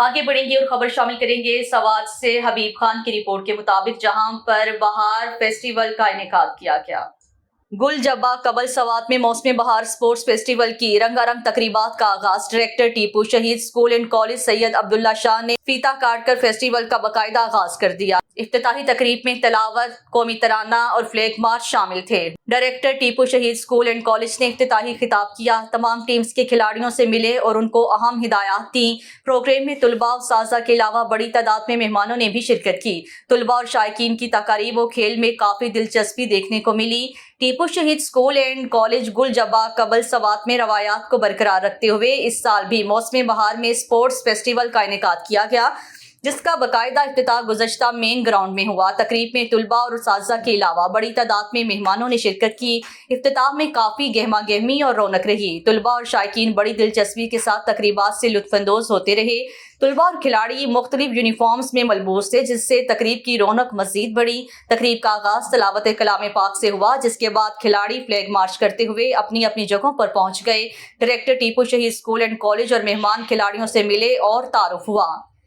आगे बढ़ेंगे और खबर शामिल करेंगे सवात से। हबीब खान की रिपोर्ट के मुताबिक जहां पर बहार फेस्टिवल का इनेकाद किया गया। गुल जब्बा कबल सवात में मौसम बहार स्पोर्ट्स फेस्टिवल की रंगारंग तकरीबात का आगाज डायरेक्टर टीपू शहीद school and college Syed Abdullah Shah ने फीता काट कर फेस्टिवल का बाकायदा आगाज कर दिया। इफ्तिताही तकरीब में तलावत, कौमी तराना और फ्लैग मार्च शामिल थे। डायरेक्टर टीपू शहीद स्कूल एंड कॉलेज ने इफ्तिताही खिताब किया, तमाम टीम्स के खिलाड़ियों से मिले और उनको अहम हिदायत दी। प्रोग्राम में तुलबा और साजा के अलावा बड़ी तादाद में मेहमानों ने भी शिरकत की। तुलबा और शायकीन की तकारीब व खेल में काफी दिलचस्पी देखने को मिली। टीपू शहीद स्कूल एंड कॉलेज गुल जब्बा कबल सवात में रवायात को बरकरार रखते हुए इस साल भी मौसम बहार में स्पोर्ट्स फेस्टिवल का इनेकाद किया गया, जिसका बाकायदा इफ्तिताह गुज़श्ता मेन ग्राउंड में हुआ। तकरीब में तुलबा और उस्ताज़ा के अलावा बड़ी तादाद में मेहमानों ने शिरकत की। इफ्तिताह में काफ़ी गहमा गहमी और रौनक रही। तुलबा और शायकीन बड़ी दिलचस्पी के साथ तकरीबात से लुत्फ़अंदोज़ होते रहे। तुलबा और खिलाड़ी मुख्तलिफ यूनिफॉर्म्स में मलबूस थे, जिससे तकरीब की रौनक मज़ीद बढ़ी। तकरीब का आगाज़ तलावत कलाम पाक से हुआ, जिसके बाद खिलाड़ी फ्लैग मार्च करते हुए अपनी अपनी जगहों पर पहुँच गए। डायरेक्टर टीपू शहीद स्कूल एंड कॉलेज और मेहमान खिलाड़ियों से मिले और तारुफ हुआ।